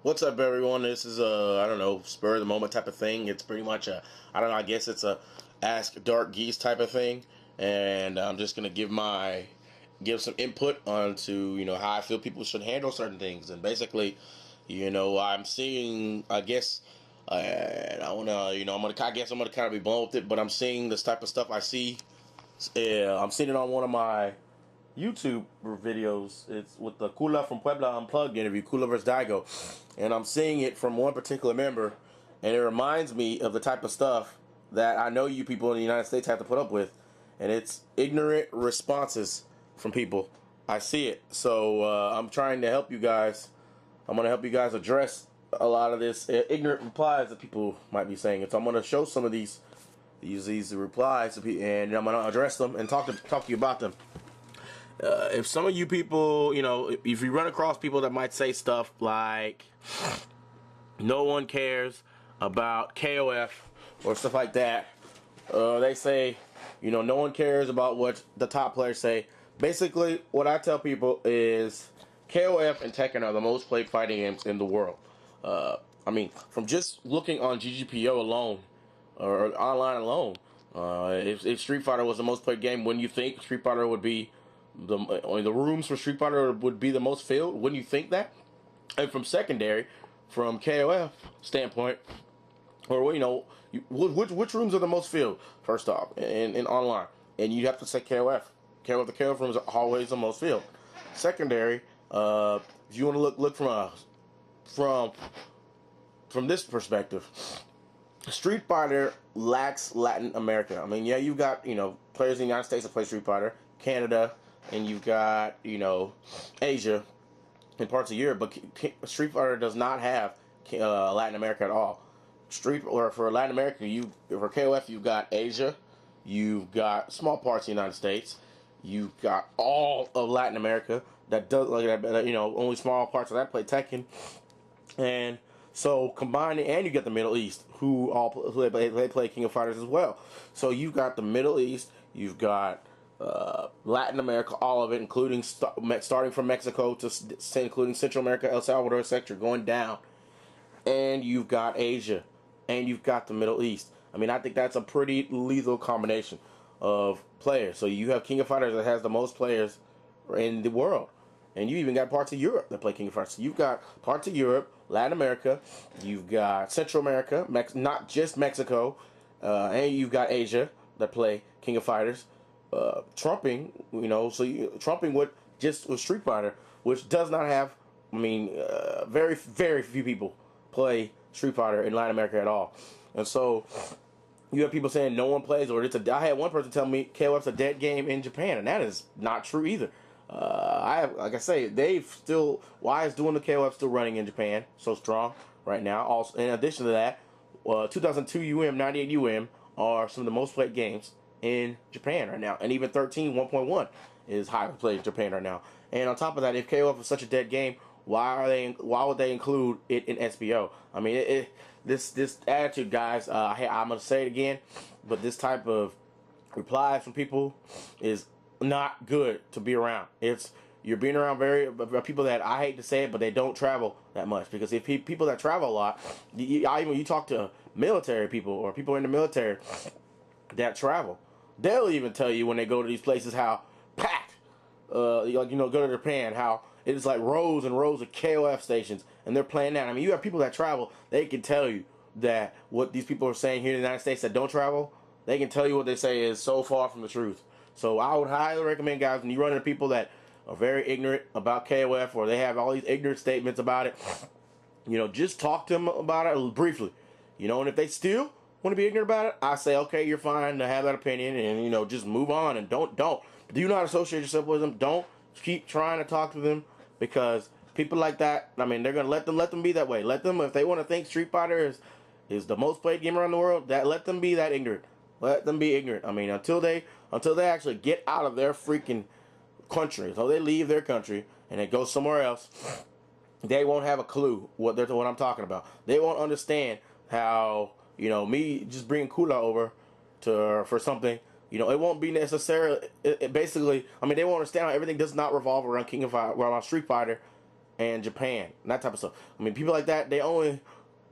What's up, everyone? This is a, I don't know, spur of the moment type of thing. It's pretty much a, I don't know, I guess it's a Ask Dark Geese type of thing. And I'm just going to give some input onto, how I feel people should handle certain things. And basically, I'm seeing, I guess, and I want to, I guess I'm going to kind of be blown with it, but I'm seeing this type of stuff I see. I'm seeing it on one of my YouTube videos. It's with the Kula from Puebla Unplugged interview, Kula vs. Daigo. And I'm seeing it from one particular member, and it reminds me of the type of stuff that I know you people in the United States have to put up with. And it's ignorant responses from people. I see it. So I'm trying to help you guys. I'm going to help you guys address a lot of this ignorant replies that people might be saying. And so I'm going to show some of these replies, and I'm going to address them and talk to you about them. If some of you people, if you run across people that might say stuff like, no one cares about KOF or stuff like that, they say, no one cares about what the top players say. Basically, what I tell people is KOF and Tekken are the most played fighting games in the world. From just looking on GGPO alone, or online alone, if Street Fighter was the most played game, wouldn't you think Street Fighter would be the rooms for Street Fighter would be the most filled? Wouldn't you think that? And from secondary, from KOF standpoint, or which rooms are the most filled? First off, in online, and you have to say KOF. The KOF rooms are always the most filled. Secondary, if you want to look from this perspective, Street Fighter lacks Latin America. Yeah, you've got players in the United States that play Street Fighter, Canada, and you've got, Asia and parts of Europe, but Street Fighter does not have Latin America at all. For Latin America, for KOF, you've got Asia, you've got small parts of the United States, you've got all of Latin America that does only small parts of that play Tekken, and so combining, and you get the Middle East who they play King of Fighters as well. So you've got the Middle East, you've got Latin America, all of it, including starting from Mexico to including Central America, El Salvador, etc., going down, and you've got Asia, and you've got the Middle East. I think that's a pretty lethal combination of players. So you have King of Fighters that has the most players in the world, and you even got parts of Europe that play King of Fighters. So you've got parts of Europe, Latin America, you've got Central America, not just Mexico, and you've got Asia that play King of Fighters. Trumping with Street Fighter, which does not have, very, very few people play Street Fighter in Latin America at all. And so you have people saying no one plays, or I had one person tell me KOF's a dead game in Japan, and that is not true either. Like I say, why is doing the KOF still running in Japan so strong right now? Also, in addition to that, 2002 98 are some of the most played games in Japan right now, and even 1.1 is highly played in Japan right now. And on top of that, if KOF is such a dead game, why would they include it in SBO? This attitude, guys. I'm gonna say it again, but this type of replies from people is not good to be around. You're being around people that, I hate to say it, but they don't travel that much. Because if people that travel a lot, you talk to military people or people in the military that travel, they'll even tell you when they go to these places how packed, go to Japan, how it is like rows and rows of KOF stations, and they're playing that. You have people that travel, they can tell you that what these people are saying here in the United States that don't travel, they can tell you what they say is so far from the truth. So I would highly recommend, guys, when you run into people that are very ignorant about KOF, or they have all these ignorant statements about it, just talk to them about it briefly. And if they still want to be ignorant about it, I say, okay, you're fine to have that opinion, and just move on, and don't do not associate yourself with them. Don't keep trying to talk to them, because people like that, they're gonna let them be that way. Let them, if they want to think Street Fighter is the most played game around the world, let them be that ignorant. Let them be ignorant. Until they actually get out of their freaking country, so they leave their country and they go somewhere else, they won't have a clue what I'm talking about. They won't understand how, me just bringing Kula over for something, it won't be necessarily, basically, they won't understand how everything does not revolve around Street Fighter and Japan, and that type of stuff. I mean, people like that, they only,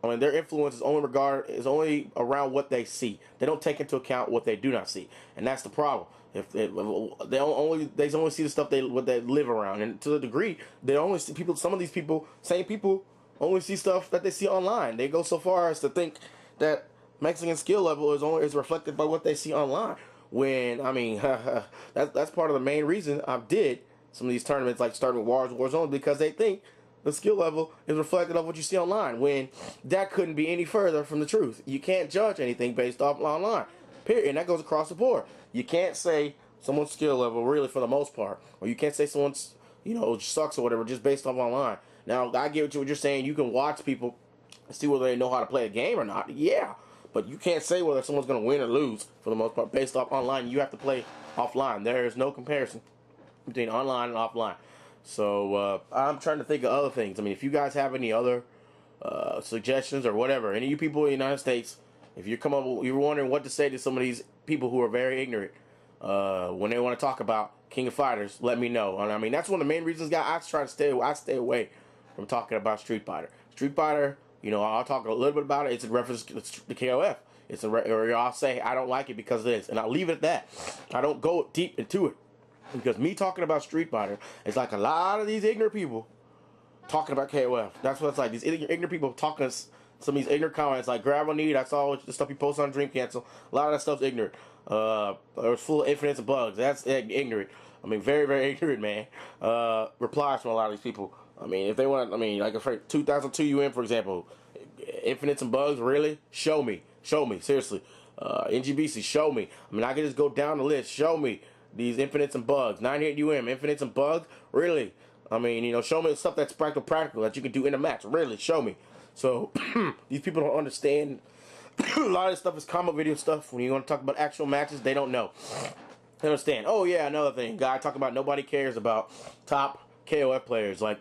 I mean, their influence is only around what they see. They don't take into account what they do not see, and that's the problem. If they only see the stuff what they live around, and to the degree they only see people. Some of these people, same people, only see stuff that they see online. They go so far as to think that Mexican skill level is reflected by what they see online. When I mean, that's part of the main reason I did some of these tournaments, like starting with Warzone, because they think the skill level is reflected of what you see online. When that couldn't be any further from the truth. You can't judge anything based off online. Period. And that goes across the board. You can't say someone's skill level, really, for the most part, or you can't say someone's, sucks or whatever just based off online. Now, I get what you're saying. You can watch people and see whether they know how to play a game or not. Yeah. But you can't say whether someone's going to win or lose, for the most part, based off online. You have to play offline. There is no comparison between online and offline. So, I'm trying to think of other things. I mean, if you guys have any other suggestions or whatever, any of you people in the United States, if you're wondering what to say to some of these people who are very ignorant when they want to talk about King of Fighters, let me know. And I mean, that's one of the main reasons, guys, I stay away from talking about Street Fighter. Street Fighter, I'll talk a little bit about it. It's in reference to the KOF. Or I'll say I don't like it because of this, and I'll leave it at that. I don't go deep into it because me talking about Street Fighter is like a lot of these ignorant people talking about KOF. That's what it's like. These ignorant people talking some of these ignorant comments like Gravel Need. I saw the stuff you post on Dream Cancel. A lot of that stuff's ignorant. It's full of infinites and bugs. That's ignorant. I mean, very, very ignorant, man. Replies from a lot of these people. I mean, if they want, like a 2002 UN, for example, infinites and bugs, really? Show me, seriously. NGBC, show me. I mean, I can just go down the list. Show me these infinites and bugs. 98 infinites and bugs, really? I mean, show me stuff that's practical that you can do in a match. Really, show me. So these people don't understand. A lot of this stuff is comic video stuff. When you want to talk about actual matches, they don't know. They understand. Oh yeah, another thing. Guy talking about nobody cares about top KOF players. Like,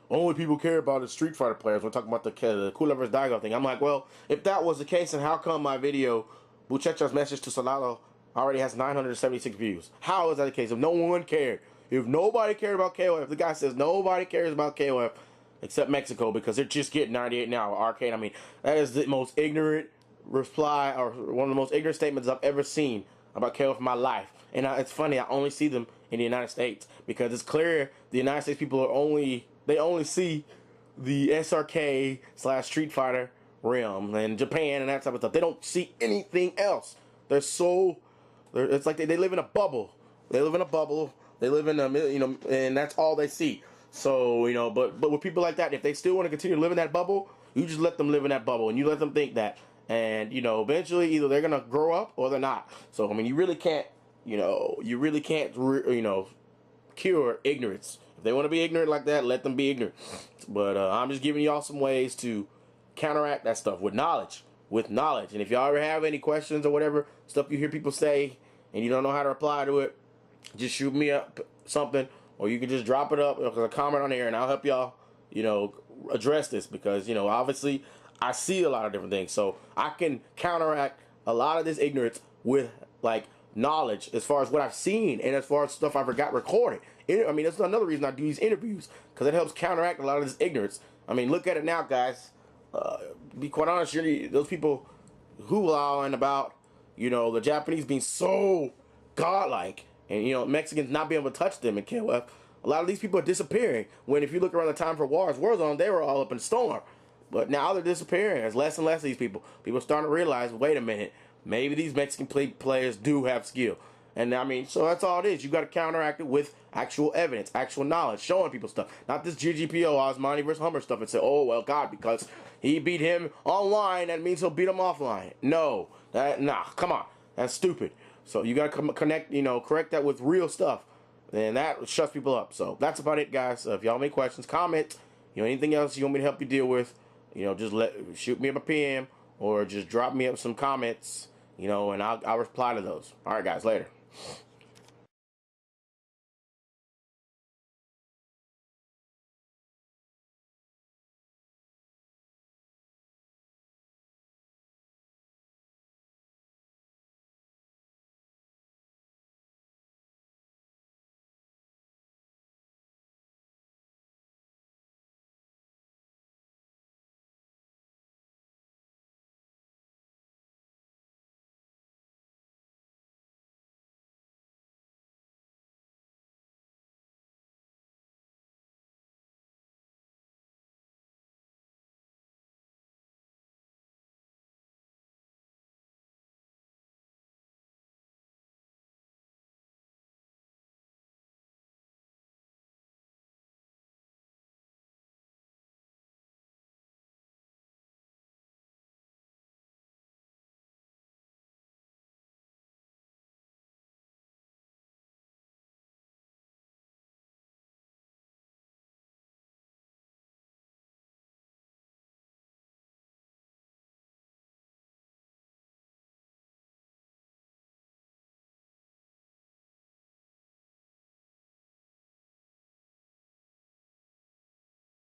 only people care about is Street Fighter players. We're talking about the Cooler vs. Daigo thing. I'm like, well, if that was the case, then how come my video, Buchecha's message to Solano, already has 976 views? How is that the case? If no one cared. If nobody cared about KOF, the guy says nobody cares about KOF except Mexico because they're just getting 98 now. Arcade. I mean, that is the most ignorant reply, or one of the most ignorant statements I've ever seen about KOF in my life. And it's funny, I only see them in the United States because it's clear the United States people they only see the SRK / Street Fighter realm and Japan and that type of stuff. They don't see anything else. It's like they live in a bubble. They live in a bubble. They live in and that's all they see. So, but with people like that, if they still want to continue to live in that bubble, you just let them live in that bubble and you let them think that. And, eventually either they're going to grow up or they're not. So, I mean, you really can't, cure ignorance. If they want to be ignorant like that, let them be ignorant. But I'm just giving y'all some ways to counteract that stuff with knowledge. And if y'all ever have any questions or whatever, stuff you hear people say and you don't know how to reply to it, just shoot me up something, or you can just drop it up as a comment on here and I'll help y'all, address this because, obviously I see a lot of different things. So I can counteract a lot of this ignorance with, like, knowledge as far as what I've seen and as far as stuff I've got recorded. I mean, that's another reason I do these interviews, because it helps counteract a lot of this ignorance. I mean, look at it now, guys. Be quite honest, those people hoo-hawing about, the Japanese being so godlike and, Mexicans not being able to touch them in KOF. A lot of these people are disappearing. When if you look around the time for Warzone, they were all up in storm. But now they're disappearing. There's less and less of these people. People are starting to realize, wait a minute, maybe these Mexican players do have skill. And I mean, so that's all it is. You got to counteract it with actual evidence, actual knowledge, showing people stuff. Not this GGPO, Osmani versus Hummer stuff and say, oh, well, God, because he beat him online, that means he'll beat him offline. No, come on. That's stupid. So you got to correct that with real stuff. And that shuts people up. So that's about it, guys. So if y'all have any questions, comment, anything else you want me to help you deal with, just shoot me up a PM or just drop me up some comments, and I'll reply to those. All right, guys, later.